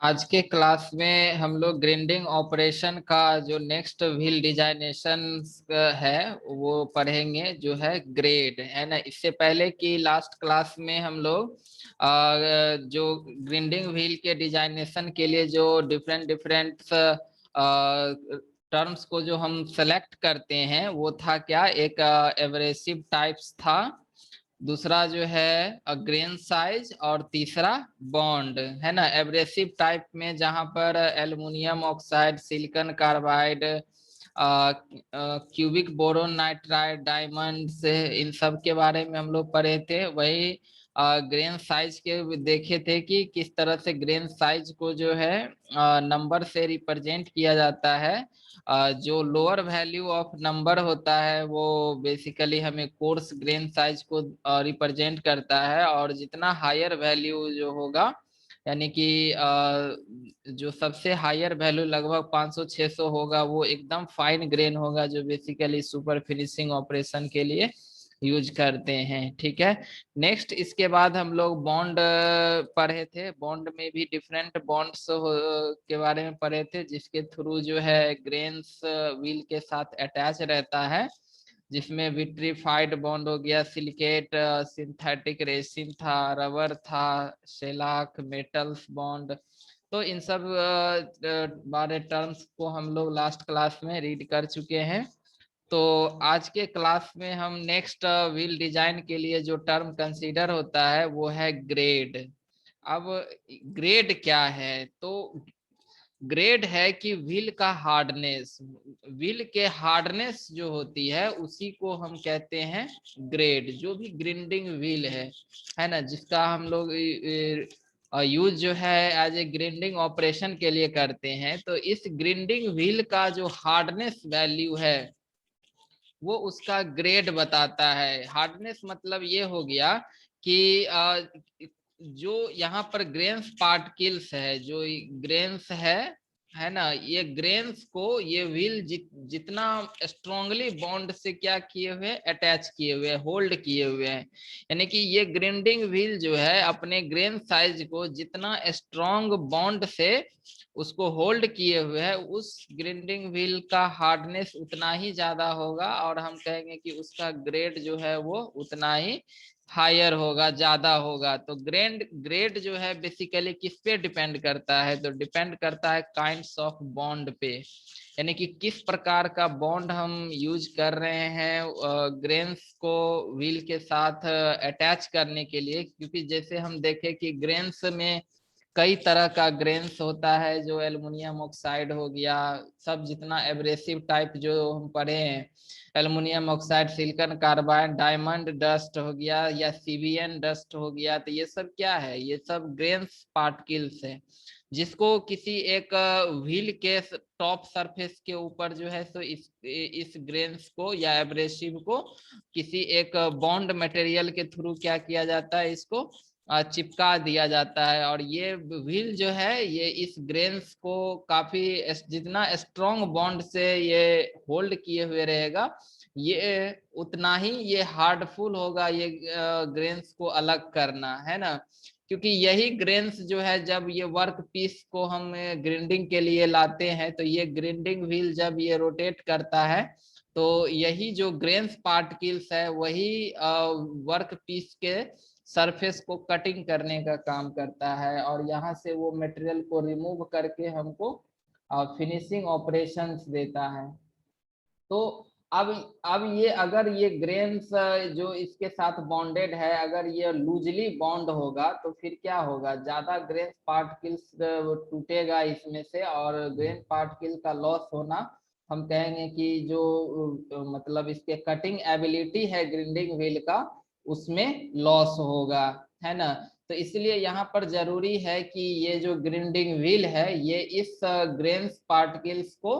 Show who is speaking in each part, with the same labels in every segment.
Speaker 1: आज के क्लास में हम लोग ग्राइंडिंग ऑपरेशन का जो नेक्स्ट व्हील डिजाइनेशन है वो पढ़ेंगे, जो है ग्रेड, है ना। इससे पहले कि लास्ट क्लास में हम लोग जो ग्राइंडिंग व्हील के डिजाइनेशन के लिए जो डिफरेंट डिफरेंट टर्म्स को जो हम सेलेक्ट करते हैं वो था क्या, एक एब्रेसिव टाइप्स था, दूसरा जो है ग्रेन साइज, और तीसरा बॉन्ड, है ना। एब्रेसिव टाइप में जहां पर aluminium oxide, silicon carbide, cubic boron nitride, diamond, इन सब के बारे में हम लोग पढ़े थे। वही ग्रेन साइज के देखे थे कि किस तरह से ग्रेन साइज को जो है नंबर से रिप्रेजेंट किया जाता है। जो लोअर वैल्यू ऑफ नंबर होता है वो बेसिकली हमें कोर्स ग्रेन साइज को रिप्रेजेंट करता है, और जितना हायर वैल्यू जो होगा, यानी कि जो सबसे हायर वैल्यू लगभग 500-600 होगा, वो एकदम फाइन ग्रेन होगा, जो बेसिकली सुपर फिनिशिंग ऑपरेशन के लिए यूज करते हैं। ठीक है। नेक्स्ट इसके बाद हम लोग बॉन्ड पढ़े थे। बॉन्ड में भी डिफरेंट बॉन्ड्स के बारे में पढ़े थे, जिसके थ्रू जो है ग्रेन्स व्हील के साथ अटैच रहता है, जिसमें विट्रीफाइड बॉन्ड हो गया, सिलिकेट, सिंथेटिक रेसिन था, रबर था, शेलाक, मेटल्स बॉन्ड। तो इन सब बारे टर्म्स को हम लोग लास्ट क्लास में रीड कर चुके हैं। तो आज के क्लास में हम नेक्स्ट व्हील डिजाइन के लिए जो टर्म कंसीडर होता है वो है ग्रेड। अब ग्रेड क्या है, तो ग्रेड है कि व्हील का हार्डनेस, व्हील के हार्डनेस जो होती है उसी को हम कहते हैं ग्रेड। जो भी ग्राइंडिंग व्हील है ना, जिसका हम लोग यूज जो है एज ए ग्राइंडिंग ऑपरेशन के लिए करते हैं, तो इस ग्राइंडिंग व्हील का जो हार्डनेस वैल्यू है वो उसका ग्रेड बताता है। हार्डनेस मतलब ये हो गया कि जो यहाँ पर ग्रेन्स पार्टिकल्स है, जो ग्रेन्स है ना, ये ग्रेन्स को ये व्हील जितना स्ट्रांगली बॉन्ड से क्या किए हुए, अटैच किए हुए, होल्ड किए हुए हैं। यानी कि ये ग्राइंडिंग व्हील जो है अपने ग्रेन साइज को जितना स्ट्रांग बॉन्ड से उसको होल्ड किए हुए है, उस ग्राइंडिंग व्हील का हार्डनेस उतना ही ज्यादा होगा, और हम कहेंगे कि उसका ग्रेड जो है वो उतना ही हायर होगा, ज्यादा होगा। तो ग्रेड जो है बेसिकली किस पे डिपेंड करता है, तो डिपेंड करता है काइंड्स ऑफ बॉन्ड पे, यानी कि किस प्रकार का बॉन्ड हम यूज कर रहे हैं ग्रेन्स को व्हील के साथ अटैच करने के लिए। क्योंकि जैसे हम देखें कि ग्रेन्स में कई तरह का ग्रेन्स होता है, जो एल्युमिनियम ऑक्साइड हो गया, सब जितना एब्रेसिव टाइप जो हम पढ़े हैं, aluminium oxide, silicon carbide, diamond dust हो गया, या सीबीएन डस्ट हो गया, तो ये सब क्या है, ये सब ग्रेन्स पार्टिकल्स है, जिसको किसी एक व्हील के टॉप सरफेस के ऊपर जो है, तो इस ग्रेन्स को या एब्रेसिव को किसी एक बॉन्ड मटेरियल के थ्रू क्या किया जाता है, इसको चिपका दिया जाता है। और ये व्हील जो है ये इस ग्रेन्स को काफी जितना स्ट्रॉन्ग बॉन्ड से ये होल्ड किए हुए रहेगा, ये उतना ही ये हार्डफुल होगा, ये ग्रेन्स को अलग करना, है ना। क्योंकि यही ग्रेन्स जो है, जब ये वर्क पीस को हम ग्राइंडिंग के लिए लाते हैं, तो ये ग्राइंडिंग व्हील जब ये रोटेट करता है, तो यही जो ग्रेन्स पार्टिकल्स है वही वर्क पीस के सरफेस को कटिंग करने का काम करता है, और यहाँ से वो मटेरियल को रिमूव करके हमको फिनिशिंग ऑपरेशंस देता है। तो अब अब ये अगर ये ग्रेन्स जो इसके साथ बॉन्डेड है, अगर ये लूजली बॉन्ड होगा तो फिर क्या होगा, ज्यादा ग्रेन्स पार्टिकल्स टूटेगा इसमें से, और ग्रेन पार्टिकल का लॉस होना, हम कहेंगे कि जो मतलब इसके कटिंग एबिलिटी है ग्राइंडिंग व्हील का, उसमें लॉस होगा, है ना। तो इसलिए यहाँ पर जरूरी है कि ये जो ग्राइंडिंग व्हील है ये इस ग्रेन्स पार्टिकल्स को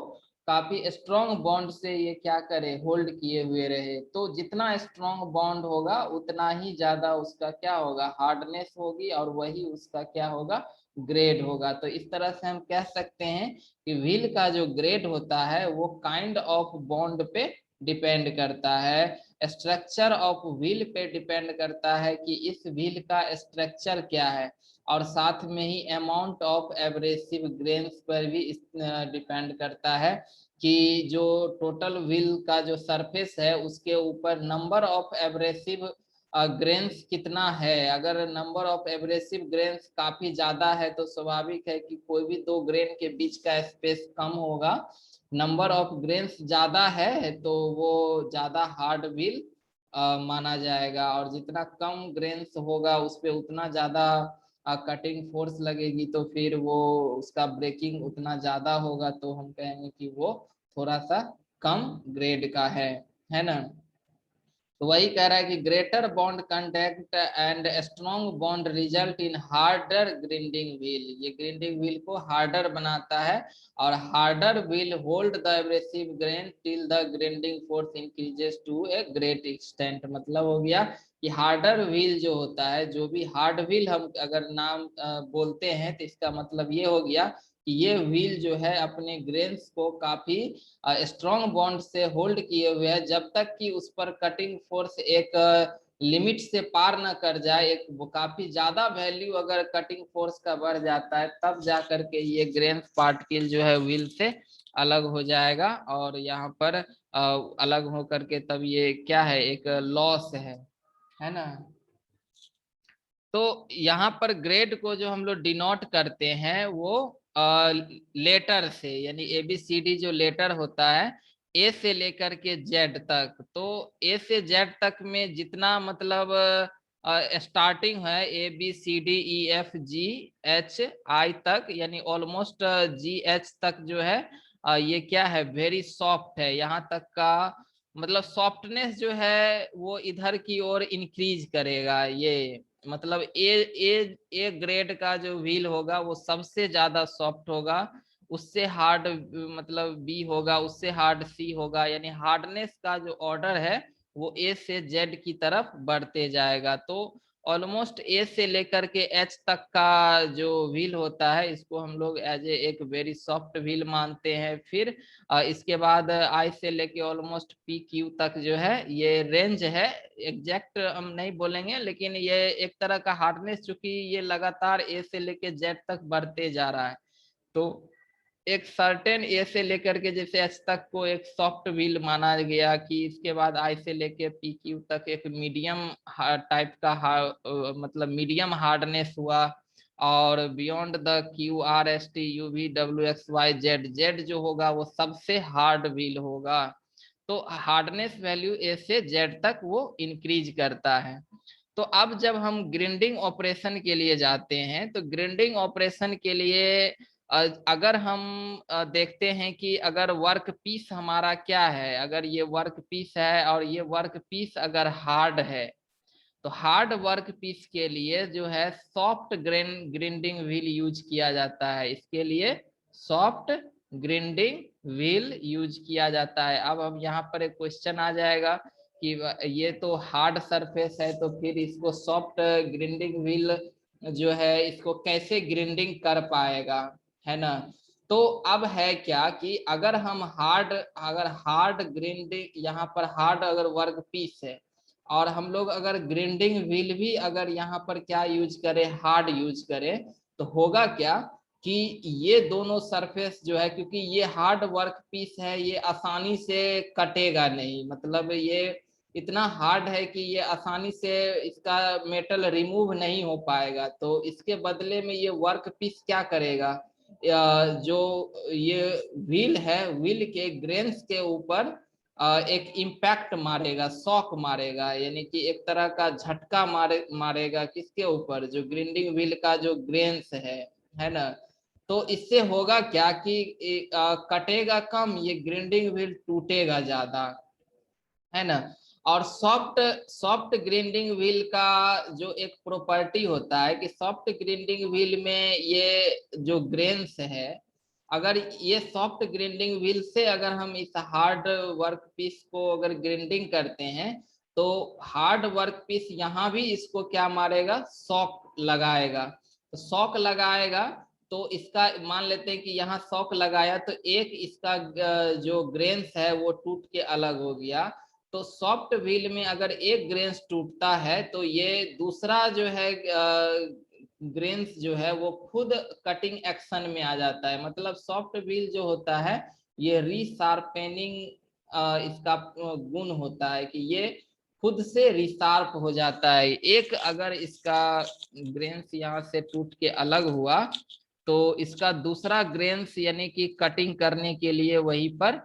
Speaker 1: काफी स्ट्रॉन्ग बॉन्ड से ये क्या करे, होल्ड किए हुए रहे। तो जितना स्ट्रॉन्ग बॉन्ड होगा उतना ही ज्यादा उसका क्या होगा, हार्डनेस होगी, और वही उसका क्या होगा, ग्रेड होगा। तो इस तरह से हम कह सकते हैं कि व्हील का जो ग्रेड होता है वो काइंड ऑफ बॉन्ड पे डिपेंड करता है। स्ट्रक्चर ऑफ व्हील पे डिपेंड करता है कि इस व्हील का स्ट्रक्चर क्या है, और साथ में ही अमाउंट ऑफ एब्रेसिव ग्रेन्स पर भी डिपेंड करता है कि जो टोटल व्हील का जो सरफेस है उसके ऊपर नंबर ऑफ एब्रेसिव ग्रेन्स कितना है। अगर नंबर ऑफ एब्रेसिव ग्रेन्स काफी ज्यादा है तो स्वाभाविक है कि कोई भी दो ग्रेन के बीच का स्पेस कम होगा। नंबर ऑफ ग्रेन्स ज्यादा है तो वो ज्यादा हार्ड व्हील माना जाएगा, और जितना कम ग्रेन्स होगा उस पे उतना ज्यादा कटिंग फोर्स लगेगी, तो फिर वो उसका ब्रेकिंग उतना ज्यादा होगा, तो हम कहेंगे कि वो थोड़ा सा कम ग्रेड का है ना। तो वही कह रहा है कि greater bond contact and strong bond result in harder grinding wheel, ये ग्रिंडिंग व्हील को हार्डर बनाता है, और harder wheel hold the abrasive grain till the grinding force increases to a great extent. मतलब हो गया कि हार्डर व्हील जो होता है, जो भी हार्ड व्हील हम अगर नाम बोलते हैं तो इसका मतलब ये हो गया कि ये व्हील जो है अपने ग्रेन्स को काफी स्ट्रॉन्ग बॉन्ड से होल्ड किए हुए है, जब तक कि उस पर कटिंग फोर्स एक लिमिट से पार न कर जाए। एक वो काफी ज्यादा वैल्यू अगर कटिंग फोर्स का बढ़ जाता है तब जा करके ये ग्रेन पार्टिकल जो है व्हील से अलग हो जाएगा, और यहाँ पर अलग हो करके तब ये क्या है, एक लॉस है ना। तो यहाँ पर ग्रेड को जो हम लोग डिनोट करते हैं वो लेटर से, यानी ABCD जो लेटर होता है A से लेकर के Z तक, तो A से Z तक में जितना मतलब स्टार्टिंग है ABCDEFGHI तक, यानी ऑलमोस्ट GH तक जो है ये क्या है, वेरी सॉफ्ट है। यहाँ तक का मतलब सॉफ्टनेस जो है वो इधर की ओर इंक्रीज करेगा। ये मतलब ए ग्रेड का जो व्हील होगा वो सबसे ज्यादा सॉफ्ट होगा, उससे हार्ड मतलब बी होगा, उससे हार्ड सी होगा, यानी हार्डनेस का जो ऑर्डर है वो ए से जेड की तरफ बढ़ते जाएगा। तो ऑलमोस्ट ए से लेकर के एच तक का जो व्हील होता है इसको हम लोग एज ए एक वेरी सॉफ्ट व्हील मानते हैं। फिर इसके बाद आई से लेके ऑलमोस्ट PQ तक जो है ये रेंज है, एग्जैक्ट हम नहीं बोलेंगे, लेकिन ये एक तरह का हार्डनेस चूंकि ये लगातार ए से लेके जेड तक बढ़ते जा रहा है, तो एक सर्टेन ए से लेकर के जैसे एच तक को एक सॉफ्ट व्हील माना गया, कि इसके बाद आई से लेके PQ तक एक मीडियम टाइप का मतलब मीडियम हार्डनेस हुआ, और beyond the QRST UV WXYZ Z जो होगा वो सबसे हार्ड व्हील होगा। तो हार्डनेस वैल्यू ए से जेड तक वो इंक्रीज करता है। तो अब जब हम ग्राइंडिंग ऑपरेशन के लिए जाते हैं तो ग्राइंडिंग ऑपरेशन के लिए अगर हम देखते हैं कि अगर वर्क पीस हमारा क्या है, अगर ये वर्क पीस है और ये वर्क पीस अगर हार्ड है, तो हार्ड वर्क पीस के लिए जो है सॉफ्ट ग्राइंडिंग व्हील यूज किया जाता है। इसके लिए सॉफ्ट ग्राइंडिंग व्हील यूज किया जाता है। अब हम यहाँ पर एक क्वेश्चन आ जाएगा कि ये तो हार्ड सरफेस है, तो फिर इसको सॉफ्ट ग्राइंडिंग व्हील जो है इसको कैसे ग्राइंडिंग कर पाएगा, है ना। तो अब है क्या कि अगर हार्ड ग्राइंडिंग, यहाँ पर हार्ड अगर वर्क पीस है और हम लोग अगर ग्राइंडिंग व्हील भी अगर यहाँ पर क्या यूज करें, हार्ड यूज करें, तो होगा क्या कि ये दोनों सरफेस जो है, क्योंकि ये हार्ड वर्क पीस है, ये आसानी से कटेगा नहीं, मतलब ये इतना हार्ड है कि ये आसानी से इसका मेटल रिमूव नहीं हो पाएगा। तो इसके बदले में ये वर्क पीस क्या करेगा, जो ये व्हील है व्हील के ग्रेन्स के ऊपर एक इम्पैक्ट मारेगा, शॉक मारेगा, यानी कि एक तरह का झटका मारेगा किसके ऊपर, जो ग्राइंडिंग व्हील का जो ग्रेन्स है ना। तो इससे होगा क्या कि कटेगा कम, ये ग्राइंडिंग व्हील टूटेगा ज्यादा, है ना। और सॉफ्ट सॉफ्ट ग्राइंडिंग व्हील का जो एक प्रॉपर्टी होता है कि सॉफ्ट ग्राइंडिंग व्हील में ये जो ग्रेन्स है, अगर ये सॉफ्ट ग्राइंडिंग व्हील से अगर हम इस हार्ड वर्क पीस को अगर ग्राइंडिंग करते हैं, तो हार्ड वर्क पीस यहाँ भी इसको क्या मारेगा, शॉक लगाएगा। तो शॉक लगाएगा तो इसका मान लेते हैं कि यहाँ शॉक लगाया तो एक इसका जो ग्रेन्स है वो टूट के अलग हो गया, तो सॉफ्ट व्हील में अगर एक ग्रेन्स टूटता है तो ये दूसरा जो है ग्रेन्स जो है वो खुद कटिंग एक्शन में आ जाता है। मतलब सॉफ्ट व्हील जो होता है ये रीशार्पेनिंग इसका गुण होता है कि ये खुद से रिशार्प हो जाता है। एक अगर इसका ग्रेन्स यहाँ से टूट के अलग हुआ तो इसका दूसरा ग्रेन्स यानी कि कटिंग करने के लिए वहीं पर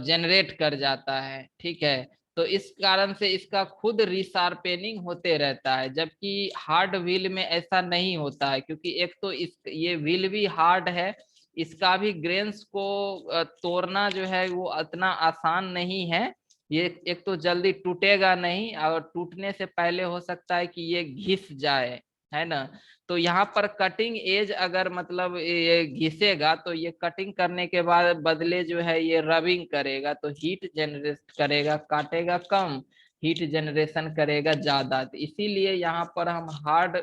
Speaker 1: जनरेट कर जाता है। ठीक है, तो इस कारण से इसका खुद रिशार्पेनिंग होते रहता है, जबकि हार्ड व्हील में ऐसा नहीं होता है, क्योंकि एक तो इस ये व्हील भी हार्ड है, इसका भी ग्रेन्स को तोड़ना जो है वो इतना आसान नहीं है। ये एक तो जल्दी टूटेगा नहीं और टूटने से पहले हो सकता है कि ये घिस जाए, है ना। तो यहाँ पर कटिंग एज अगर मतलब ये घिसेगा तो ये कटिंग करने के बाद बदले जो है ये रबिंग करेगा, तो हीट जनरेट करेगा, काटेगा कम, हीट जनरेशन करेगा ज्यादा। तो इसीलिए यहाँ पर हम हार्ड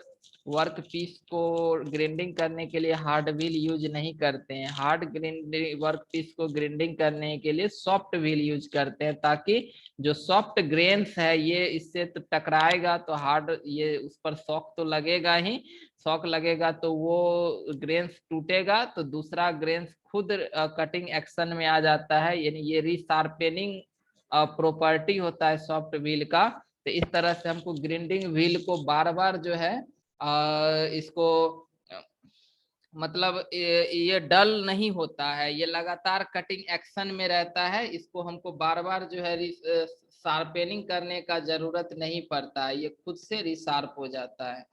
Speaker 1: वर्क पीस को ग्राइंडिंग करने के लिए हार्ड व्हील यूज नहीं करते हैं। हार्ड ग्राइंडिंग वर्क पीस को ग्राइंडिंग करने के लिए सॉफ्ट व्हील यूज करते हैं, ताकि जो सॉफ्ट ग्रेन्स है ये इससे तो टकराएगा तो हार्ड ये उस पर शॉक तो लगेगा ही, शॉक लगेगा तो वो ग्रेन्स टूटेगा, तो दूसरा ग्रेन्स खुद कटिंग एक्शन में आ जाता है, यानी ये रीशार्पेनिंग प्रॉपर्टी होता है सॉफ्ट व्हील का। तो इस तरह से हमको ग्राइंडिंग व्हील को बार बार जो है इसको मतलब ये डल नहीं होता है, ये लगातार कटिंग एक्शन में रहता है, इसको हमको बार बार जो है शार्पेनिंग करने का जरूरत नहीं पड़ता है, ये खुद से रिशार्प हो जाता है।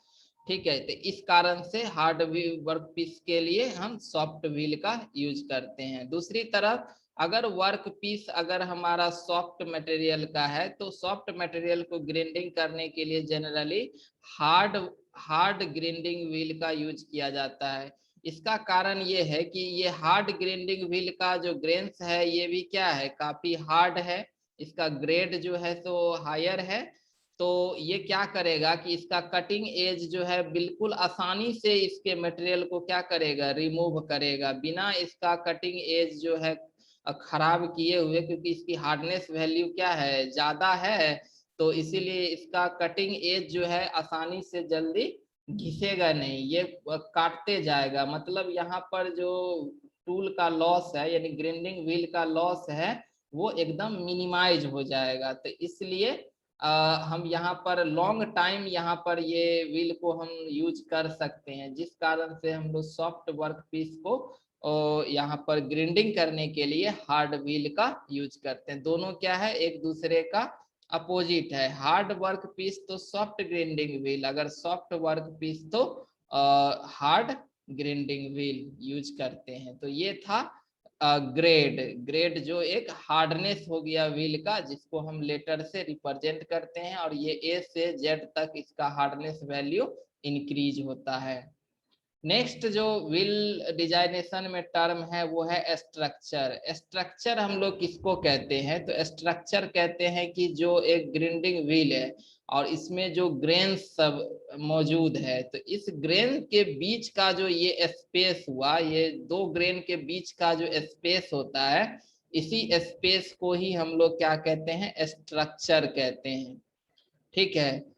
Speaker 1: ठीक है, तो इस कारण से हार्ड वर्क पीस के लिए हम सॉफ्ट व्हील का यूज करते हैं। दूसरी तरफ अगर वर्क पीस अगर हमारा सॉफ्ट मटेरियल का है तो सॉफ्ट मटेरियल को ग्राइंडिंग करने के लिए generally hard hard grinding wheel का यूज किया जाता है। इसका कारण ये है कि ये हार्ड ग्राइंडिंग व्हील का जो ग्रेन्स है ये भी क्या है, काफी हार्ड है, इसका ग्रेड जो है तो हायर है। तो ये क्या करेगा कि इसका कटिंग एज जो है बिल्कुल आसानी से इसके मटेरियल को क्या करेगा, रिमूव करेगा, बिना इसका कटिंग एज जो है खराब किए हुए, क्योंकि इसकी हार्डनेस वैल्यू क्या है, ज्यादा है, तो इसीलिए इसका कटिंग एज जो है आसानी से जल्दी घिसेगा नहीं, ये काटते जाएगा। मतलब यहाँ पर जो टूल का लॉस है यानी ग्राइंडिंग व्हील का लॉस है वो एकदम मिनिमाइज हो जाएगा। तो इसलिए हम यहाँ पर लॉन्ग टाइम यहाँ पर ये व्हील को हम यूज कर सकते हैं, जिस कारण से हम लोग सॉफ्ट वर्क पीस को यहाँ पर ग्राइंडिंग करने के लिए हार्ड व्हील का यूज करते हैं। दोनों क्या है, एक दूसरे का अपोजिट है। हार्ड वर्क पीस तो सॉफ्ट ग्राइंडिंग व्हील, अगर सॉफ्ट वर्क पीस तो हार्ड ग्राइंडिंग व्हील यूज करते हैं। तो ये था ग्रेड। ग्रेड जो एक हार्डनेस हो गया व्हील का, जिसको हम लेटर से रिप्रेजेंट करते हैं, और ये ए से जेड तक इसका हार्डनेस वैल्यू इंक्रीज होता है। नेक्स्ट जो व्हील डिजाइनेशन में टर्म है वो है स्ट्रक्चर। स्ट्रक्चर हम लोग किसको कहते हैं, तो स्ट्रक्चर कहते हैं कि जो एक ग्राइंडिंग व्हील है और इसमें जो ग्रेन सब मौजूद है, तो इस ग्रेन के बीच का जो ये स्पेस हुआ, ये दो ग्रेन के बीच का जो स्पेस होता है, इसी स्पेस को ही हम लोग क्या कहते हैं, स्ट्रक्चर कहते हैं। ठीक है,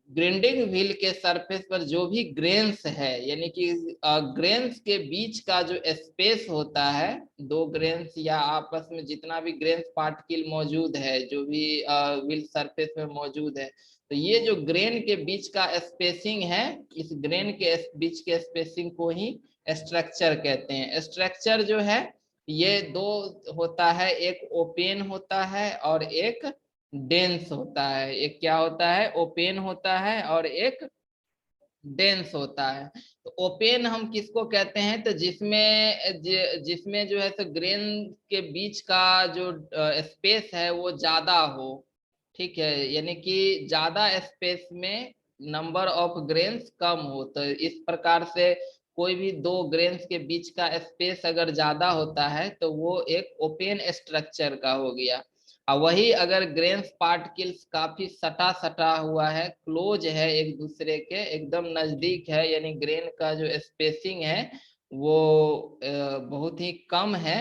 Speaker 1: ग्राइंडिंग व्हील के सरफेस पर जो भी ग्रेन्स है यानी कि ग्रेन्स के बीच का जो स्पेस होता है, दो ग्रेन्स या आपस में जितना भी ग्रेन्स पार्टिकल मौजूद है जो भी व्हील सरफेस में मौजूद है, तो ये जो ग्रेन के बीच का स्पेसिंग है, इस ग्रेन के बीच के स्पेसिंग को ही स्ट्रक्चर कहते हैं। स्ट्रक्चर जो है ये दो होता है, एक ओपन होता है और एक डेंस होता है। एक क्या होता है, ओपन होता है, और एक डेंस होता है। तो ओपन हम किसको कहते हैं, तो जिसमें जो है तो ग्रेन के बीच का जो स्पेस है वो ज्यादा हो। ठीक है, यानी कि ज्यादा स्पेस में नंबर ऑफ ग्रेन्स कम हो। तो इस प्रकार से कोई भी दो ग्रेन्स के बीच का स्पेस अगर ज्यादा होता है तो वो एक ओपन स्ट्रक्चर का हो गया। और वही अगर ग्रेन्स पार्टिकल्स काफी सटा सटा हुआ है, क्लोज है एक दूसरे के, एकदम नजदीक है, यानी ग्रेन का जो स्पेसिंग है वो बहुत ही कम है,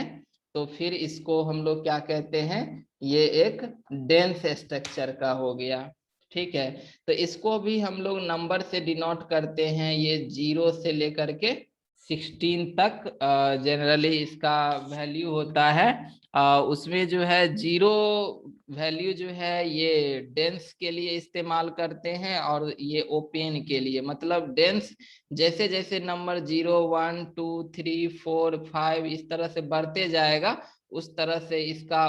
Speaker 1: तो फिर इसको हम लोग क्या कहते हैं, ये एक डेंस स्ट्रक्चर का हो गया। ठीक है, तो इसको भी हम लोग नंबर से डिनोट करते हैं, ये 0 से लेकर के 16 तक जनरली इसका वैल्यू होता है। उसमें जो है 0 वैल्यू जो है ये डेंस के लिए इस्तेमाल करते हैं, और ये ओपेन के लिए, मतलब डेंस जैसे जैसे नंबर 0 1 2 3 4 5 इस तरह से बढ़ते जाएगा, उस तरह से इसका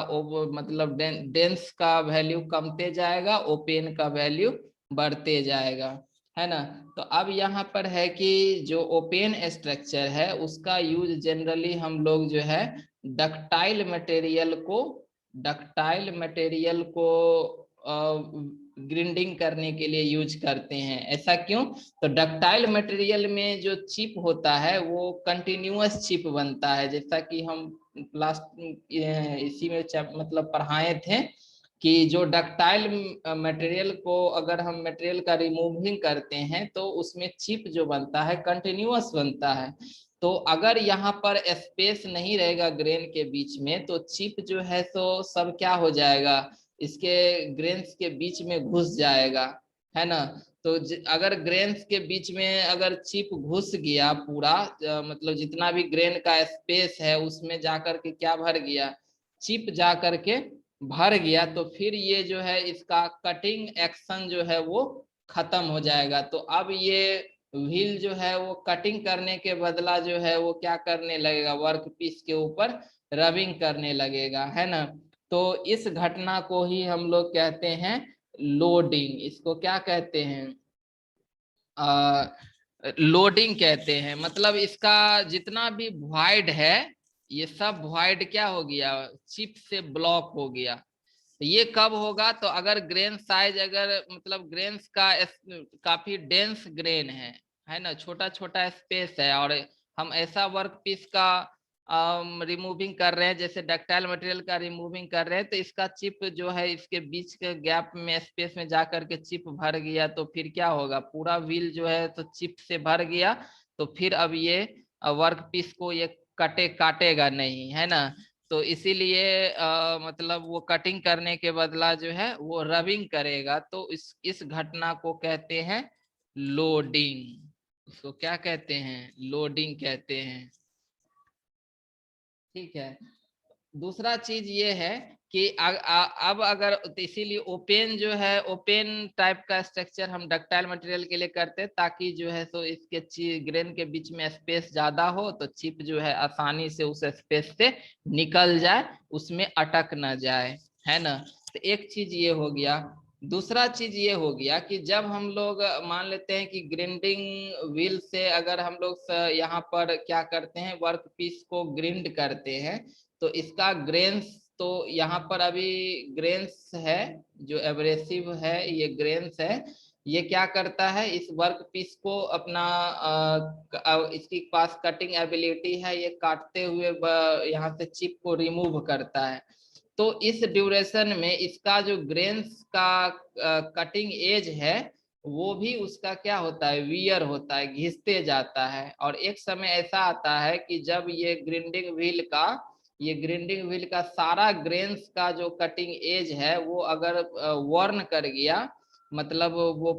Speaker 1: मतलब डेंस का वैल्यू कमते जाएगा, ओपेन का वैल्यू बढ़ते जाएगा, है ना। तो अब यहाँ पर है कि जो ओपेन स्ट्रक्चर है उसका यूज जनरली हम लोग जो है डक्टाइल मटेरियल को डक्टाइल मटेरियल को ग्रिंडिंग करने के लिए यूज करते हैं। ऐसा क्यों? तो डक्टाइल मटेरियल में जो चिप होता है वो कंटिन्यूअस चिप बनता है, जैसा कि हम लास्ट इसी में मतलब पढ़ाए थे कि जो डक्टाइल मटेरियल को अगर हम मटेरियल का रिमूविंग करते हैं तो उसमें चिप जो बनता है कंटिन्यूअस बनता है। तो अगर यहाँ पर स्पेस नहीं रहेगा ग्रेन के बीच में तो चिप जो है तो सब क्या हो जाएगा, इसके ग्रेन्स के बीच में घुस जाएगा, है ना। तो अगर ग्रेन्स के बीच में अगर चिप घुस गया पूरा, मतलब जितना भी ग्रेन का स्पेस है उसमें जाकर के क्या भर गया, चिप जाकर के भर गया, तो फिर ये जो है इसका कटिंग एक्शन जो है वो खत्म हो जाएगा। तो अब ये व्हील जो है वो कटिंग करने के बदला जो है वो क्या करने लगेगा, वर्क पीस के ऊपर रबिंग करने लगेगा, है ना। तो इस घटना को ही हम लोग कहते हैं लोडिंग। इसको क्या कहते हैं, लोडिंग कहते हैं। मतलब इसका जितना भी वॉइड है ये सब वॉइड क्या हो गया, चिप से ब्लॉक हो गया। तो ये कब होगा, तो अगर ग्रेन साइज अगर मतलब ग्रेन्स का काफी डेंस ग्रेन है ना, छोटा छोटा स्पेस है, और हम ऐसा वर्क पीस का रिमूविंग कर रहे हैं जैसे डक्टाइल मटेरियल का रिमूविंग कर रहे हैं, तो इसका चिप जो है इसके बीच के गैप में स्पेस में जाकर के चिप भर गया, तो फिर क्या होगा, पूरा व्हील जो है तो चिप से भर गया, तो फिर अब ये वर्क पीस को ये काटेगा नहीं, है ना। तो इसीलिए मतलब वो कटिंग करने के बदला जो है वो रबिंग करेगा, तो इस घटना को कहते हैं लोडिंग। इसको क्या कहते हैं, लोडिंग कहते हैं। ठीक है, दूसरा चीज ये है कि अब अगर तो इसीलिए ओपेन जो है, ओपेन टाइप का स्ट्रक्चर हम डक्टाइल मटेरियल के लिए करते हैं ताकि जो है तो इसके ग्रेन के बीच में स्पेस ज्यादा हो, तो चिप जो है आसानी से उस स्पेस से निकल जाए, उसमें अटक ना जाए, है ना। तो एक चीज ये हो गया। दूसरा चीज ये हो गया कि जब हम लोग मान लेते हैं कि ग्रिंडिंग व्हील से अगर हम लोग यहाँ पर क्या करते हैं, वर्क पीस को ग्रिंड करते हैं, तो इसका ग्रेन्स तो यहाँ पर अभी ग्रेन्स है, जो एब्रेसिव है ये ग्रेन्स है, ये क्या करता है, इस वर्क पीस को अपना इसके पास कटिंग एबिलिटी है, ये काटते हुए यहाँ से चिप को रिमूव करता है। तो इस ड्यूरेशन में इसका जो ग्रेन्स का कटिंग एज है वो भी उसका क्या होता है, वियर होता है, घिसते जाता है। और एक समय ऐसा आता है कि जब ये ग्रिंडिंग व्हील का सारा ग्रेन्स का जो कटिंग एज है वो अगर वर्न कर गया, मतलब वो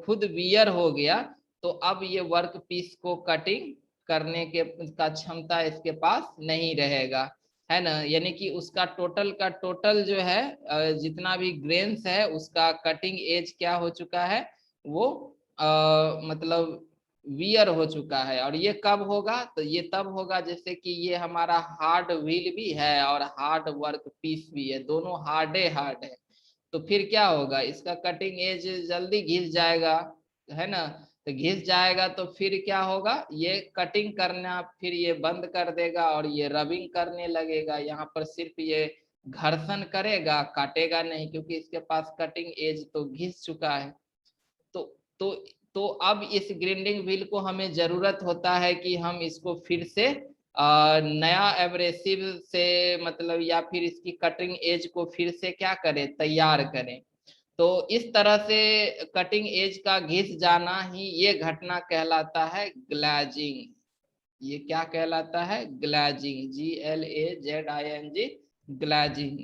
Speaker 1: खुद वियर हो गया, तो अब ये वर्क पीस को कटिंग करने के का क्षमता इसके पास नहीं रहेगा, है ना। यानी कि उसका टोटल का टोटल जो है जितना भी ग्रेन्स है उसका कटिंग एज क्या हो चुका है, वो मतलब वियर हो चुका है। और ये कब होगा, तो ये तब होगा जैसे कि ये हमारा हार्ड व्हील भी है और हार्ड वर्क पीस भी है, दोनों हार्ड है। तो फिर क्या होगा, इसका कटिंग एज जल्दी घिस जाएगा, है ना। तो घिस जाएगा तो फिर क्या होगा, ये कटिंग करना फिर ये बंद कर देगा और ये रबिंग करने लगेगा। यहाँ पर सिर्फ ये घर्षण करेगा, काटेगा नहीं, क्योंकि इसके पास कटिंग एज तो घिस चुका है। तो तो तो अब इस ग्राइंडिंग व्हील को हमें जरूरत होता है कि हम इसको फिर से नया एब्रेसिव से मतलब या फिर इसकी कटिंग एज को फिर से क्या करें, तैयार करें। तो इस तरह से कटिंग एज का घिस जाना ही ये घटना कहलाता है ग्लैजिंग। ये क्या कहलाता है, ग्लैजिंग, GLAZING, ग्लैजिंग।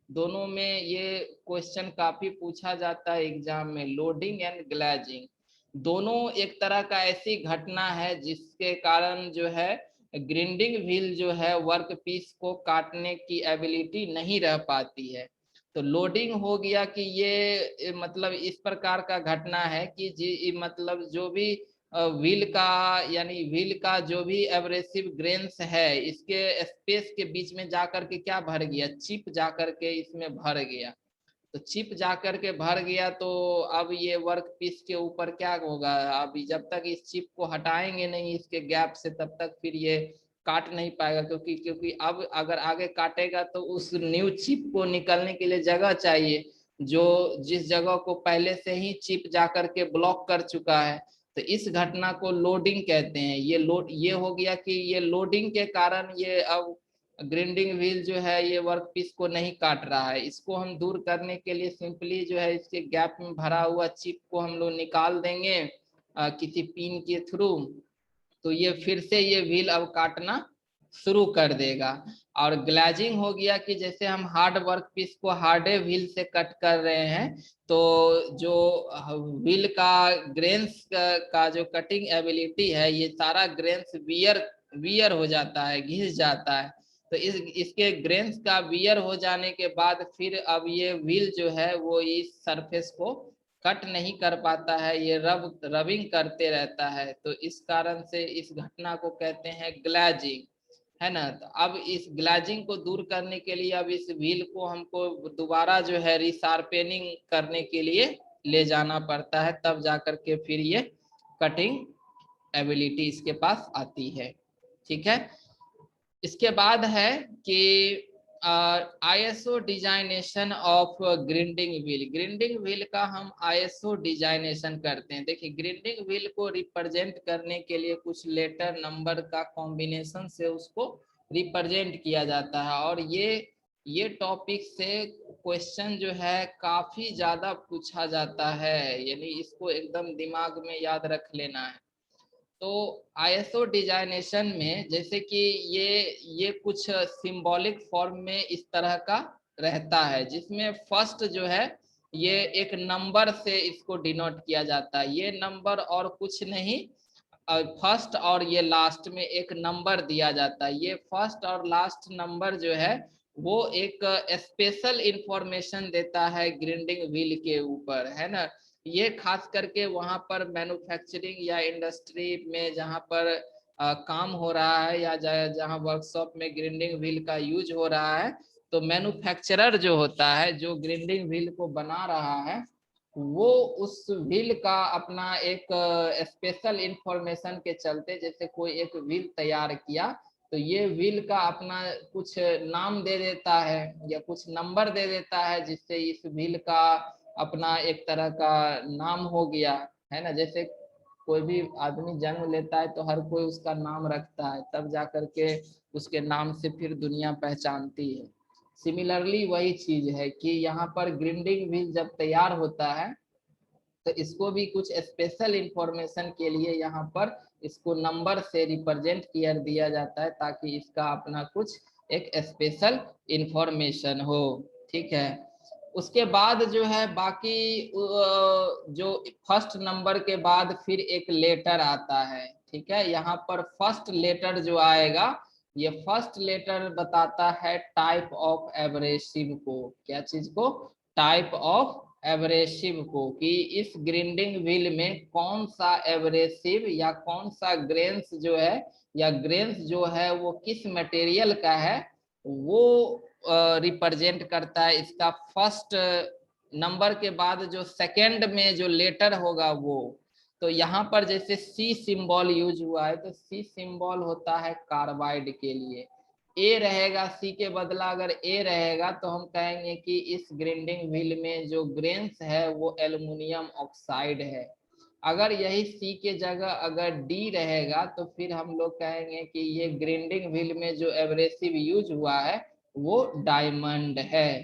Speaker 1: दोनों में ये क्वेश्चन काफी पूछा जाता है एग्जाम में, लोडिंग एंड ग्लेजिंग। दोनों एक तरह का ऐसी घटना है जिसके कारण जो है ग्राइंडिंग व्हील जो है वर्क पीस को काटने की एबिलिटी नहीं रह पाती है। तो लोडिंग हो गया कि ये मतलब इस प्रकार का घटना है कि जी मतलब जो भी व्हील का यानी व्हील का जो भी एब्रेसिव ग्रेन्स है इसके स्पेस के बीच में जाकर के क्या भर गया, चिप जाकर के इसमें भर गया। तो चिप जाकर के भर गया तो अब ये वर्क पीस के ऊपर क्या होगा, अभी जब तक इस चिप को हटाएंगे नहीं इसके गैप से तब तक फिर ये काट नहीं पाएगा, क्योंकि क्योंकि अब अगर आगे काटेगा तो उस न्यू चिप को निकलने के लिए जगह चाहिए, जो जिस जगह को पहले से ही चिप जाकर के ब्लॉक कर चुका है। तो इस घटना को लोडिंग कहते हैं। ये हो गया कि ये लोडिंग के कारण ये अब ग्राइंडिंग व्हील जो है ये वर्क पीस को नहीं काट रहा है। इसको हम दूर करने के लिए सिंपली जो है इसके गैप में भरा हुआ चिप को हम लोग निकाल देंगे किसी पिन के थ्रू, तो ये फिर से ये व्हील अब काटना शुरू कर देगा। और ग्लेजिंग हो गया कि जैसे हम हार्ड वर्क पीस को हार्डे व्हील से कट कर रहे हैं, तो जो व्हील का ग्रेन्स का जो कटिंग एबिलिटी है ये सारा ग्रेन्स वियर वियर हो जाता है, घिस जाता है। तो इसके ग्रेन्स का वियर हो जाने के बाद फिर अब ये व्हील जो है वो इस सरफेस को कट नहीं कर पाता है, ये रबिंग करते रहता है। तो इस कारण से इस घटना को कहते हैं ग्लेजिंग, है ना। तो अब इस ग्लेजिंग को दूर करने के लिए अब इस व्हील को हमको दोबारा जो है रिशार्पेनिंग करने के लिए ले जाना पड़ता है, तब जाकर के फिर ये कटिंग एबिलिटी इसके पास आती है। ठीक है। इसके बाद है कि ISO designation of grinding wheel. Grinding wheel का हम आईएसओ डिजाइनेशन करते हैं। देखिए ग्राइंडिंग व्हील को रिप्रेजेंट करने के लिए कुछ लेटर नंबर का कॉम्बिनेशन से उसको रिप्रेजेंट किया जाता है, और ये टॉपिक से क्वेश्चन जो है काफी ज्यादा पूछा जाता है, यानी इसको एकदम दिमाग में याद रख लेना है। तो आईएसओ डिजाइनेशन में जैसे कि ये कुछ सिंबॉलिक फॉर्म में इस तरह का रहता है, जिसमें फर्स्ट जो है ये एक नंबर से इसको डिनोट किया जाता है। ये नंबर और कुछ नहीं, फर्स्ट और ये लास्ट में एक नंबर दिया जाता है। ये फर्स्ट और लास्ट नंबर जो है वो एक स्पेशल इंफॉर्मेशन देता है ग्राइंडिंग व्हील के ऊपर, है ना। ये खास करके वहां पर मैन्युफैक्चरिंग या इंडस्ट्री में जहां पर काम हो रहा है या जहां वर्कशॉप में ग्राइंडिंग व्हील का यूज हो रहा है, तो मैन्युफैक्चरर जो होता है जो ग्राइंडिंग व्हील को बना रहा है वो उस व्हील का अपना एक स्पेशल इंफॉर्मेशन के चलते, जैसे कोई एक व्हील तैयार किया तो ये व्हील का अपना कुछ नाम दे देता है या कुछ नंबर दे देता है, जिससे इस व्हील का अपना एक तरह का नाम हो गया, है ना। जैसे कोई भी आदमी जन्म लेता है तो हर कोई उसका नाम रखता है, तब जाकर के उसके नाम से फिर दुनिया पहचानती है। सिमिलरली वही चीज है कि यहाँ पर ग्राइंडिंग व्हील जब तैयार होता है तो इसको भी कुछ स्पेशल इंफॉर्मेशन के लिए यहाँ पर इसको नंबर से रिप्रेजेंट किया दिया जाता है, ताकि इसका अपना कुछ एक स्पेशल इंफॉर्मेशन हो। ठीक है। उसके बाद जो है बाकी जो फर्स्ट नंबर के बाद फिर एक लेटर आता है। ठीक है। यहाँ पर फर्स्ट लेटर जो आएगा ये फर्स्ट लेटर बताता है टाइप ऑफ एब्रेसिव को। क्या चीज को? टाइप ऑफ एब्रेसिव को, कि इस ग्राइंडिंग व्हील में कौन सा एब्रेसिव या कौन सा ग्रेन्स जो है या ग्रेन्स जो है वो किस मटेरियल का है वो रिप्रेजेंट करता है। इसका फर्स्ट नंबर के बाद जो सेकंड में जो लेटर होगा वो, तो यहाँ पर जैसे सी सिंबल यूज हुआ है तो सी सिंबल होता है कार्बाइड के लिए। ए रहेगा, सी के बदला अगर ए रहेगा तो हम कहेंगे कि इस ग्राइंडिंग व्हील में जो ग्रेन्स है वो एल्युमिनियम ऑक्साइड है। अगर यही सी के जगह अगर डी रहेगा तो फिर हम लोग कहेंगे कि ये ग्राइंडिंग व्हील में जो एब्रेसिव यूज हुआ है वो डायमंड है।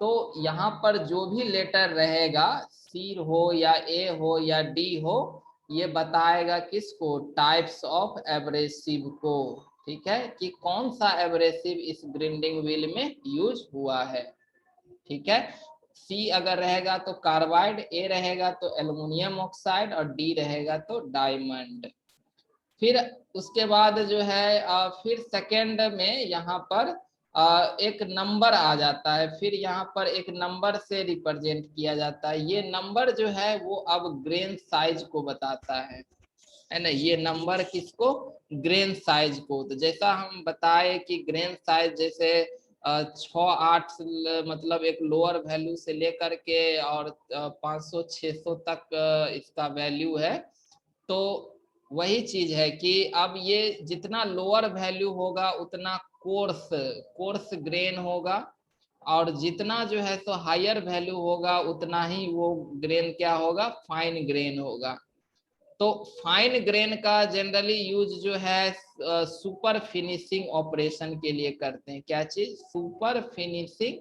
Speaker 1: तो यहाँ पर जो भी लेटर रहेगा, सी हो या ए हो या डी हो, ये बताएगा किसको? टाइप्स ऑफ एब्रेसिव को। ठीक है, कि कौन सा एब्रेसिव इस ग्राइंडिंग व्हील में यूज हुआ है। ठीक है। सी अगर रहेगा तो कार्बाइड, ए रहेगा तो एल्युमिनियम ऑक्साइड और डी रहेगा तो डायमंड। फिर उसके बाद जो है फिर सेकेंड में यहाँ पर एक नंबर आ जाता है, फिर यहाँ पर एक नंबर से रिप्रेजेंट किया जाता है। ये नंबर जो है वो अब ग्रेन साइज को बताता है ना। ये नंबर किसको? ग्रेन साइज को। तो जैसा हम बताए कि ग्रेन साइज जैसे 6-8 मतलब एक लोअर वैल्यू से लेकर के और 500-600 तक इसका वैल्यू है। तो वही चीज है कि अब ये जितना लोअर वैल्यू होगा उतना कोर्स कोर्स ग्रेन होगा, और जितना जो है तो हायर वैल्यू होगा उतना ही वो ग्रेन क्या होगा? फाइन ग्रेन होगा। तो फाइन ग्रेन का जनरली यूज जो है सुपर फिनिशिंग ऑपरेशन के लिए करते हैं। क्या चीज? सुपर फिनिशिंग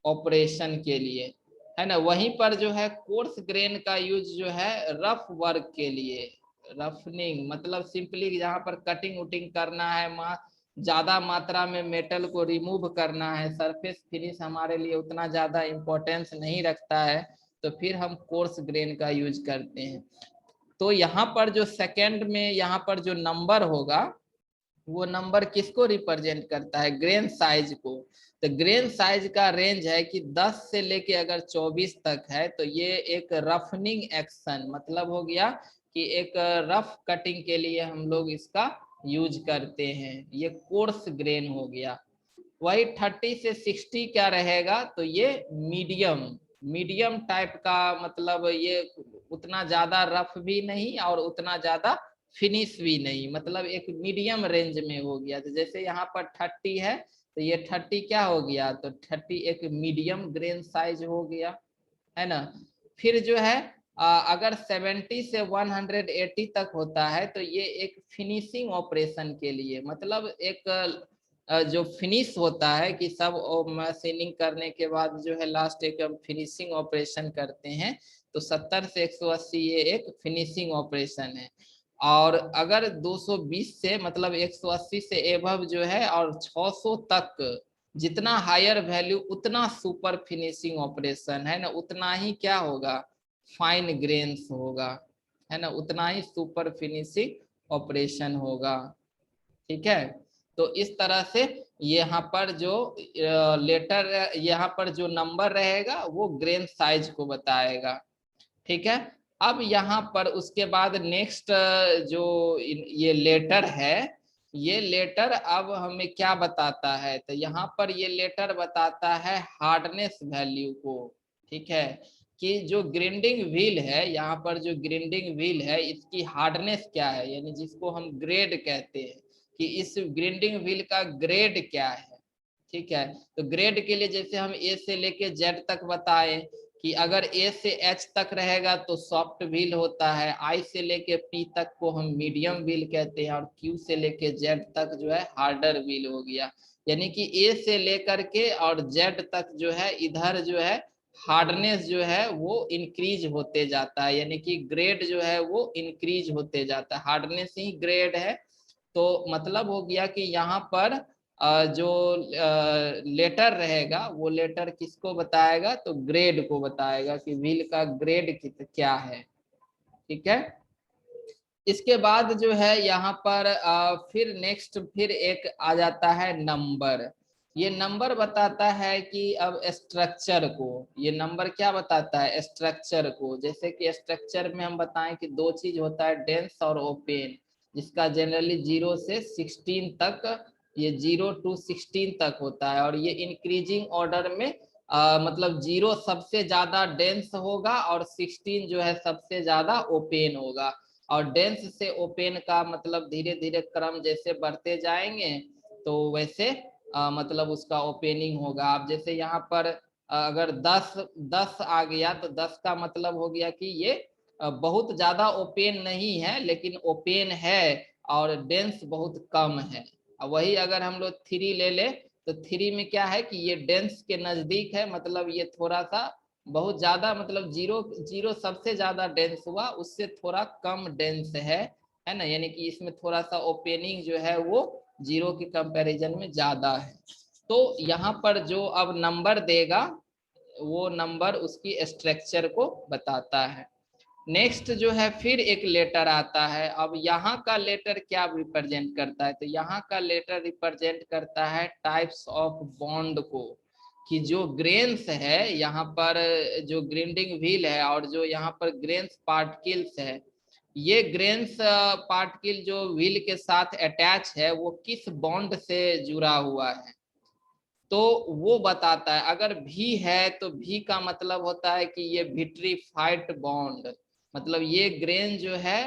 Speaker 1: ऑपरेशन के लिए, है ना। वहीं पर जो है कोर्स ग्रेन का यूज जो है रफ वर्क के लिए, रफनिंग मतलब सिंपली जहाँ पर कटिंग उटिंग करना है, ज्यादा मात्रा में मेटल को रिमूव करना है, सरफेस फिनिश हमारे लिए उतना ज्यादा इम्पोर्टेंस नहीं रखता है, तो फिर हम कोर्स ग्रेन का यूज करते हैं। तो यहाँ पर जो सेकंड में यहाँ पर जो नंबर होगा वो नंबर किसको रिप्रेजेंट करता है? ग्रेन साइज को। तो ग्रेन साइज का रेंज है कि 10 से लेके अगर 24 तक है तो ये एक रफनिंग एक्शन मतलब हो गया कि एक रफ कटिंग के लिए हम लोग इसका यूज करते हैं। ये कोर्स ग्रेन हो गया। वही 30 से 60 क्या रहेगा? तो ये मीडियम मीडियम टाइप का, मतलब ये उतना ज्यादा रफ भी नहीं और उतना ज्यादा फिनिश भी नहीं, मतलब एक मीडियम रेंज में हो गया। तो जैसे यहाँ पर 30 है तो ये 30 क्या हो गया? तो 30 एक मीडियम ग्रेन साइज हो गया, है ना। फिर जो है अगर 70 से 180 तक होता है तो ये एक फिनिशिंग ऑपरेशन के लिए, मतलब एक जो फिनिश होता है कि सब मशीनिंग करने के बाद जो है लास्ट एक हम फिनिशिंग ऑपरेशन करते हैं। तो 70 से 180 ये एक फिनिशिंग ऑपरेशन है। और अगर 220 से मतलब 180 से एबव जो है और 600 तक जितना हायर वैल्यू उतना सुपर फिनिशिंग ऑपरेशन, है ना, उतना ही क्या होगा? फाइन ग्रेन्स होगा, है ना, उतना ही सुपर फिनिशिंग ऑपरेशन होगा। ठीक है। तो इस तरह से यहाँ पर जो लेटर यहाँ पर जो नंबर रहेगा वो ग्रेन साइज को बताएगा। ठीक है। अब यहाँ पर उसके बाद नेक्स्ट जो ये लेटर है, ये लेटर अब हमें क्या बताता है? तो यहाँ पर ये लेटर बताता है हार्डनेस वैल्यू को। ठीक है, कि जो ग्राइंडिंग व्हील है, यहाँ पर जो ग्राइंडिंग व्हील है इसकी हार्डनेस क्या है, यानी जिसको हम ग्रेड कहते हैं कि इस ग्राइंडिंग व्हील का ग्रेड क्या है। ठीक है। तो ग्रेड के लिए जैसे हम ए से लेके जेड तक बताए कि अगर ए से एच तक रहेगा तो सॉफ्ट व्हील होता है, आई से लेके पी तक को हम मीडियम व्हील कहते हैं, और क्यू से लेके जेड तक जो है हार्डर व्हील हो गया। यानी कि ए से लेकर के और जेड तक जो है इधर जो है हार्डनेस जो है वो इंक्रीज होते जाता है, यानी कि ग्रेड जो है वो इंक्रीज होते जाता है, हार्डनेस ही ग्रेड है। तो मतलब हो गया कि यहाँ पर जो लेटर रहेगा वो लेटर किसको बताएगा? तो ग्रेड को बताएगा कि व्हील का ग्रेड क्या है। ठीक है। इसके बाद जो है यहाँ पर फिर नेक्स्ट फिर एक आ जाता है नंबर। ये नंबर बताता है कि अब स्ट्रक्चर को, ये नंबर क्या बताता है? स्ट्रक्चर को। जैसे कि स्ट्रक्चर में हम बताएं कि दो चीज होता है, डेंस और ओपन, जिसका जनरली 0 से 16 तक, ये 0 to 16 तक होता है, और ये इंक्रीजिंग ऑर्डर में मतलब 0 सबसे ज्यादा डेंस होगा और 16 जो है सबसे ज्यादा ओपन होगा। और डेंस से ओपन का मतलब धीरे धीरे क्रम जैसे बढ़ते जाएंगे तो वैसे मतलब उसका ओपनिंग होगा। अब जैसे यहाँ पर अगर 10 आ गया तो 10 का मतलब हो गया कि ये बहुत ज्यादा ओपन नहीं है लेकिन ओपन है, और डेंस बहुत कम है। वही अगर हम लोग 3 ले ले तो 3 में क्या है कि ये डेंस के नजदीक है, मतलब ये थोड़ा सा बहुत ज्यादा, मतलब 0 सबसे ज्यादा डेंस हुआ, उससे थोड़ा कम डेंस है ना, यानी कि इसमें थोड़ा सा ओपनिंग जो है वो 0 के कंपैरिजन में ज्यादा है। तो यहाँ पर जो अब नंबर देगा वो नंबर उसकी स्ट्रक्चर को बताता है। नेक्स्ट जो है फिर एक लेटर आता है। अब यहाँ का लेटर क्या रिप्रेजेंट करता है, तो यहाँ का लेटर रिप्रेजेंट करता है टाइप्स ऑफ बॉन्ड को, कि जो ग्रेन्स है यहाँ पर, जो ग्राइंडिंग व्हील है और जो यहाँ पर ग्रेन्स पार्टिकल्स है, ये ग्रेन्स पार्टिकल जो व्हील के साथ अटैच है वो किस बॉन्ड से जुड़ा हुआ है, तो वो बताता है। अगर भी है तो भी का मतलब होता है कि ये विट्रीफाइड बॉन्ड, मतलब ये ग्रेन जो है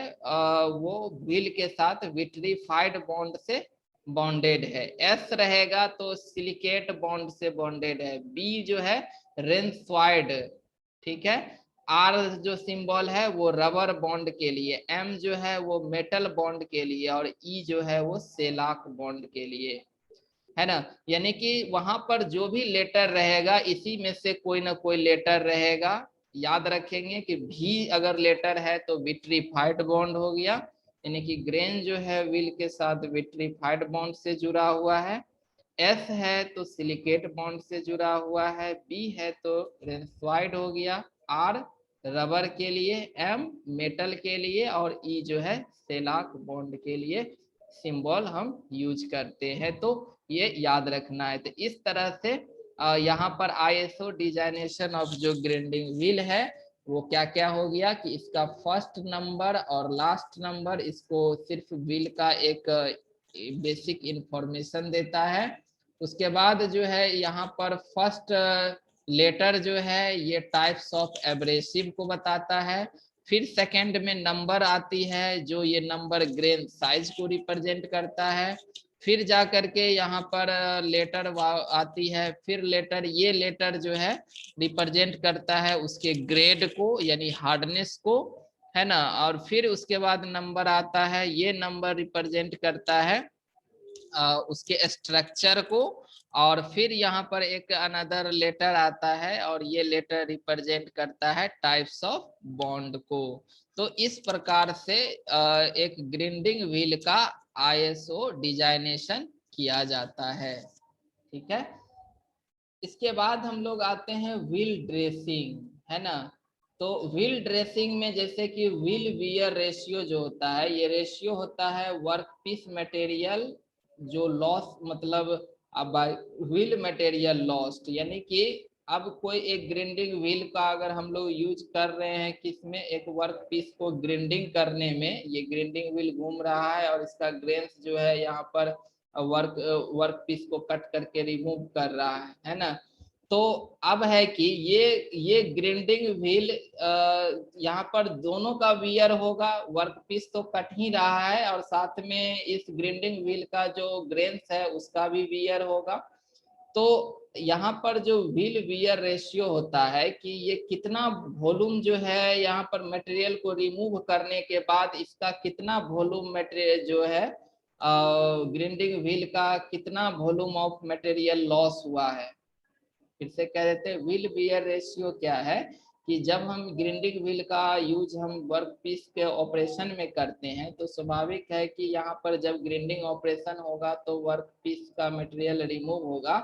Speaker 1: वो व्हील के साथ विट्रीफाइड बॉन्ड से बॉन्डेड है। एस रहेगा तो सिलिकेट बॉन्ड से बॉन्डेड है। बी जो है रेंसवाइड, ठीक है। आर जो सिंबल है वो रबर बॉन्ड के लिए, एम जो है वो मेटल बॉन्ड के लिए, और ई जो है वो सेलाक बॉन्ड के लिए, है ना। यानी कि वहां पर जो भी लेटर रहेगा इसी में से कोई ना कोई लेटर रहेगा। याद रखेंगे कि भी अगर लेटर है तो विट्रीफाइड बॉन्ड हो गया, यानी कि ग्रेन जो है व्हील के साथ विट्रीफाइड बॉन्ड से जुड़ा हुआ है। एस है तो सिलिकेट बॉन्ड से जुड़ा हुआ है। बी है तो रेंसवाइड हो गया। आर रबर के लिए, एम मेटल के लिए, और ई जो है सेलाक बॉन्ड के लिए सिंबल हम यूज करते हैं। तो ये याद रखना है। तो इस तरह से यहाँ पर आईएसओ डिजाइनेशन ऑफ जो ग्राइंडिंग व्हील है वो क्या क्या हो गया कि इसका फर्स्ट नंबर और लास्ट नंबर इसको सिर्फ व्हील का एक बेसिक इंफॉर्मेशन देता है। उसके बाद जो है यहाँ पर फर्स्ट लेटर जो है ये टाइप्स ऑफ एब्रेसिव को बताता है। फिर सेकंड में नंबर आती है जो ये नंबर ग्रेन साइज को रिप्रेजेंट करता है। फिर जा करके यहाँ पर लेटर आती है। फिर लेटर, ये लेटर जो है रिप्रेजेंट करता है उसके ग्रेड को यानी हार्डनेस को, है ना। और फिर उसके बाद नंबर आता है, ये नंबर रिप्रेजेंट करता है उसके स्ट्रक्चर को। और फिर यहाँ पर एक अनदर लेटर आता है और ये लेटर रिप्रेजेंट करता है टाइप्स ऑफ बॉन्ड को। तो इस प्रकार से एक ग्राइंडिंग व्हील का आईएसओ डिजाइनेशन किया जाता है, ठीक है। इसके बाद हम लोग आते हैं व्हील ड्रेसिंग, है ना। तो व्हील ड्रेसिंग में जैसे कि व्हील वियर रेशियो जो होता है, ये रेशियो होता है वर्क पीस मटेरियल जो लॉस, मतलब अब व्हील मटेरियल लॉस्ट, यानी कि अब कोई एक ग्राइंडिंग व्हील का अगर हम लोग यूज कर रहे हैं किसमें, एक वर्क पीस को ग्राइंडिंग करने में, ये ग्राइंडिंग व्हील घूम रहा है और इसका ग्रेन्स जो है यहाँ पर वर्क पीस को कट करके रिमूव कर रहा है ना। तो अब है कि ये ग्राइंडिंग व्हील यहाँ पर दोनों का वियर होगा। वर्क पीस तो कट ही रहा है और साथ में इस ग्राइंडिंग व्हील का जो ग्रेन्स है उसका भी वियर होगा। तो यहाँ पर जो व्हील वियर रेशियो होता है कि ये कितना वॉल्यूम जो है यहाँ पर मटेरियल को रिमूव करने के बाद इसका कितना वॉल्यूम मटेरियल जो है ग्राइंडिंग व्हील का कितना वॉल्यूम ऑफ मटेरियल लॉस हुआ है। फिर से कह देते हैं व्हील वियर रेशियो क्या है कि जब हम ग्राइंडिंग व्हील का यूज हम वर्क पीस के ऑपरेशन में करते हैं तो स्वाभाविक है कि यहाँ पर जब ग्राइंडिंग ऑपरेशन होगा तो वर्क पीस का मटेरियल रिमूव होगा।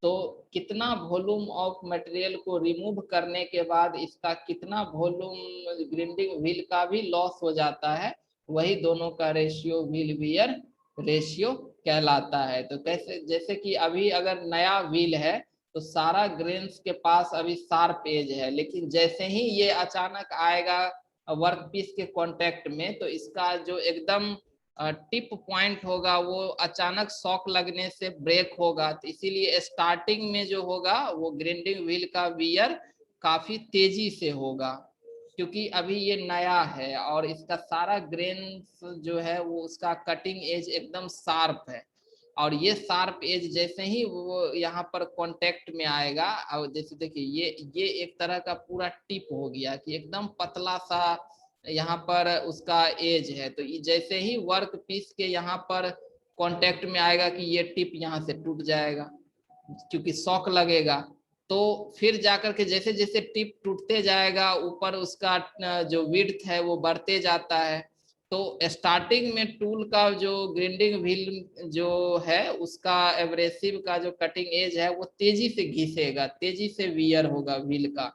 Speaker 1: तो कितना वॉल्यूम ऑफ मटेरियल को रिमूव करने के बाद इसका कितना वॉल्यूम ग्राइंडिंग व्हील का भी लॉस हो जाता है, वही दोनों का रेशियो व्हील वियर रेशियो कहलाता है। तो कैसे, जैसे कि अभी अगर नया व्हील है तो सारा ग्रेन्स के पास अभी शार्प एज है, लेकिन जैसे ही ये अचानक आएगा वर्क पीस के कांटेक्ट में तो इसका जो एकदम टिप पॉइंट होगा वो अचानक शॉक लगने से ब्रेक होगा। तो इसीलिए स्टार्टिंग में जो होगा वो ग्राइंडिंग व्हील का वियर काफी तेजी से होगा, क्योंकि अभी ये नया है और इसका सारा ग्रेन्स जो है वो उसका कटिंग एज एकदम शार्प है। और ये शार्प एज जैसे ही वो यहाँ पर कांटेक्ट में आएगा, और जैसे देखिए ये एक तरह का पूरा टिप हो गया कि एकदम पतला सा यहाँ पर उसका एज है। तो जैसे ही वर्क पीस के यहाँ पर कांटेक्ट में आएगा कि ये टिप यहाँ से टूट जाएगा क्योंकि शॉक लगेगा। तो फिर जाकर के जैसे जैसे टिप टूटते जाएगा ऊपर उसका जो विड्थ है वो बढ़ते जाता है। तो स्टार्टिंग में टूल का जो ग्राइंडिंग व्हील जो है उसका एब्रेसिव का जो कटिंग एज है वो तेजी से घिसेगा, तेजी से वियर होगा व्हील का।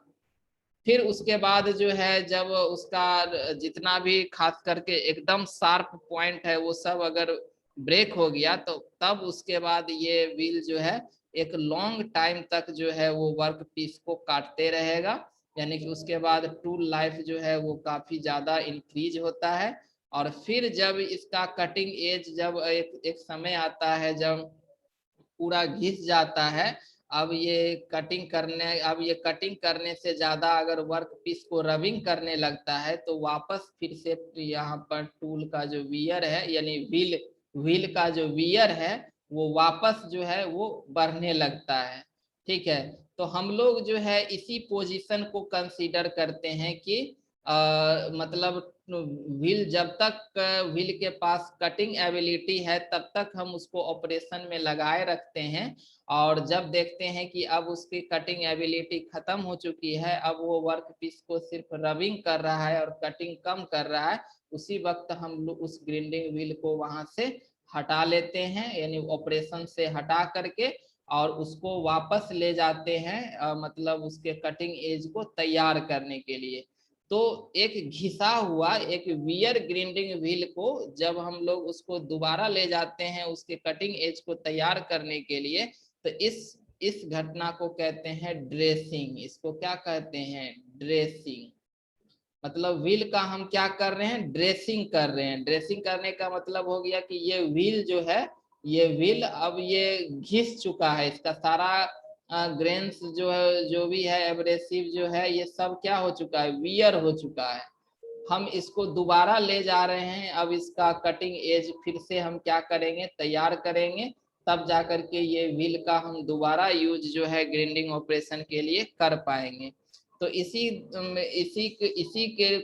Speaker 1: फिर उसके बाद जो है जब उसका जितना भी खास करके एकदम शार्प पॉइंट है वो सब अगर ब्रेक हो गया तो तब उसके बाद ये व्हील जो है एक लॉन्ग टाइम तक जो है वो वर्क पीस को काटते रहेगा। यानी कि उसके बाद टूल लाइफ जो है वो काफी ज्यादा इंक्रीज होता है। और फिर जब इसका कटिंग एज जब एक समय आता है जब पूरा घिस जाता है, अब ये कटिंग करने से ज्यादा अगर वर्क पीस को रबिंग करने लगता है तो वापस फिर से यहाँ पर टूल का जो वियर है यानी व्हील व्हील का जो वियर है वो वापस जो है वो बढ़ने लगता है। ठीक है, तो हम लोग जो है इसी पोजीशन को कंसीडर करते हैं कि मतलब व्हील जब तक व्हील के पास कटिंग एबिलिटी है तब तक हम उसको ऑपरेशन में लगाए रखते हैं। और जब देखते हैं कि अब उसकी कटिंग एबिलिटी खत्म हो चुकी है, अब वो वर्क पीस को सिर्फ रबिंग कर रहा है और कटिंग कम कर रहा है, उसी वक्त हम लोग उस ग्राइंडिंग व्हील को वहां से हटा लेते हैं यानी ऑपरेशन से हटा करके और उसको वापस ले जाते हैं मतलब उसके कटिंग एज को तैयार करने के लिए। तो एक घिसा हुआ एक वियर ग्राइंडिंग व्हील को जब हम लोग उसको दोबारा ले जाते हैं उसके कटिंग एज को तैयार करने के लिए, तो इस घटना को कहते हैं ड्रेसिंग। इसको क्या कहते हैं? ड्रेसिंग। मतलब व्हील का हम क्या कर रहे हैं? ड्रेसिंग कर रहे हैं। ड्रेसिंग करने का मतलब हो गया कि ये व्हील जो है, ये व्हील अब ये घिस चुका है, इसका सारा ग्रेन्स जो है जो भी है एब्रेसिव जो है ये सब क्या हो चुका है? वियर हो चुका है। हम इसको दोबारा ले जा रहे हैं, अब इसका कटिंग एज फिर से हम क्या करेंगे? तैयार करेंगे, तब जाकर के ये व्हील का हम दोबारा यूज जो है ग्राइंडिंग ऑपरेशन के लिए कर पाएंगे। तो इसी के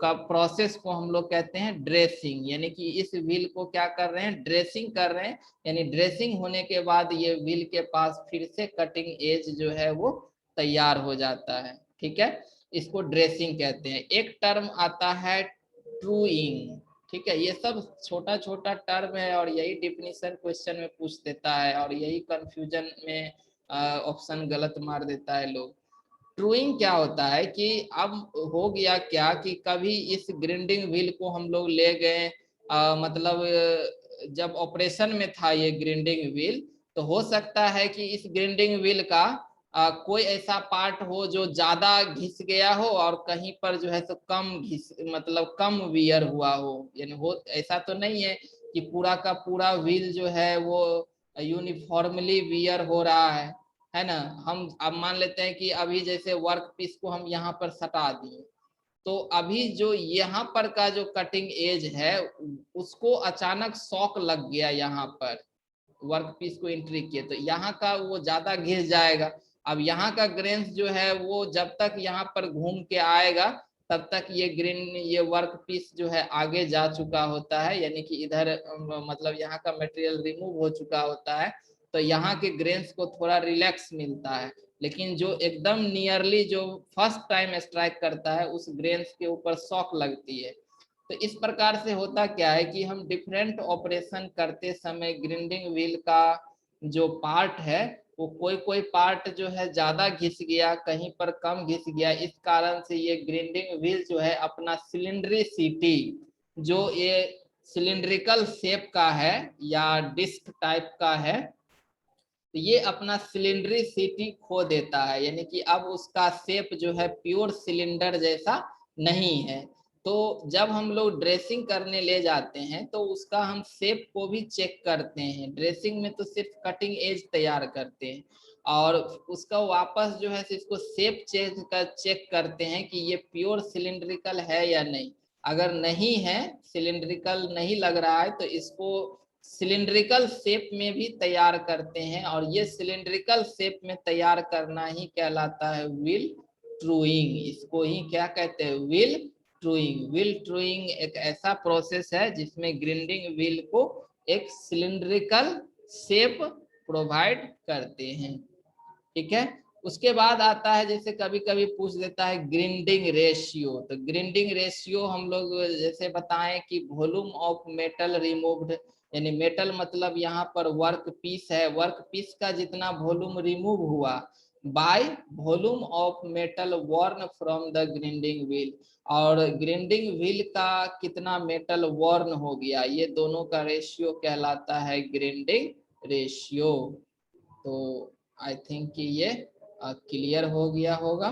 Speaker 1: का प्रोसेस को हम लोग कहते हैं ड्रेसिंग। यानी कि इस व्हील को क्या कर रहे हैं? ड्रेसिंग कर रहे हैं। यानी ड्रेसिंग होने के बाद ये व्हील के पास फिर से कटिंग एज जो है वो तैयार हो जाता है। ठीक है, इसको ड्रेसिंग कहते हैं। एक टर्म आता है ट्रूइंग। ठीक है, ये सब छोटा छोटा टर्म है और यही डिफिनीशन क्वेश्चन में पूछ देता है और यही कंफ्यूजन में ऑप्शन गलत मार देता है लोग। ट्रूइंग क्या होता है कि अब हो गया क्या कि कभी इस ग्राइंडिंग व्हील को हम लोग ले गए मतलब जब ऑपरेशन में था ये ग्राइंडिंग व्हील, तो हो सकता है कि इस ग्राइंडिंग व्हील का कोई ऐसा पार्ट हो जो ज्यादा घिस गया हो और कहीं पर जो है तो कम घिस मतलब कम वियर हुआ हो। यानी हो ऐसा तो नहीं है कि पूरा का पूरा व्हील जो है वो यूनिफॉर्मली वियर हो रहा है ना। हम अब मान लेते हैं कि अभी जैसे वर्क पीस को हम यहाँ पर सटा दिए, तो अभी जो यहाँ पर का जो कटिंग एज है उसको अचानक शॉक लग गया, यहाँ पर वर्क पीस को एंट्री किए तो यहाँ का वो ज्यादा घिस जाएगा। अब यहाँ का ग्रेन्स जो है वो जब तक यहाँ पर घूम के आएगा तब तक ये वर्क पीस जो है आगे जा चुका होता है, यानी कि इधर मतलब यहाँ का मटेरियल रिमूव हो चुका होता है। तो यहाँ के ग्रेन्स को थोड़ा रिलैक्स मिलता है, लेकिन जो एकदम नियरली जो फर्स्ट टाइम स्ट्राइक करता है उस ग्रेन्स के ऊपर शॉक लगती है। तो इस प्रकार से होता क्या है कि हम डिफरेंट ऑपरेशन करते समय ग्राइंडिंग व्हील का जो पार्ट है वो कोई कोई पार्ट जो है ज्यादा घिस गया, कहीं पर कम घिस गया, इस कारण से ये ग्राइंडिंग व्हील जो है अपना सिलिंड्रिसिटी, जो ये सिलिंड्रिकल शेप का है या डिस्क टाइप का है, तो ये अपना सिलिंड्रिसिटी खो देता है। यानी कि अब उसका शेप जो है प्योर सिलेंडर जैसा नहीं है। तो जब हम लोग ड्रेसिंग करने ले जाते हैं तो उसका हम शेप को भी चेक करते हैं। ड्रेसिंग में तो सिर्फ कटिंग एज तैयार करते हैं और उसका वापस जो है इसको शेप चेक करते हैं कि ये प्योर सिलिंड्रिकल है या नहीं। अगर नहीं है, सिलिंड्रिकल नहीं लग रहा है, तो इसको सिलिंड्रिकल शेप में भी तैयार करते हैं और ये सिलिंड्रिकल शेप में तैयार करना ही कहलाता है व्हील ट्रूइंग। इसको ही क्या कहते हैं? Wheel truing. व्हील ट्रूइंग एक ऐसा प्रोसेस है जिसमें ग्राइंडिंग व्हील को एक सिलिंड्रिकल शेप प्रोवाइड करते हैं। ठीक है, उसके बाद आता है, जैसे कभी कभी पूछ देता है ग्रिंडिंग रेशियो। तो ग्रिंडिंग रेशियो हम लोग जैसे बताएं कि वॉल्यूम ऑफ मेटल रिमूव्ड, यानी मेटल मतलब यहाँ पर वर्क पीस है, वर्क पीस का जितना वॉल्यूम रिमूव हुआ by volume of metal worn from the grinding wheel, और ग्रिंडिंग व्हील का कितना मेटल वॉर्न हो गया, ये दोनों का रेशियो कहलाता है ग्रिंडिंग रेशियो। तो आई थिंक कि ये क्लियर हो गया होगा।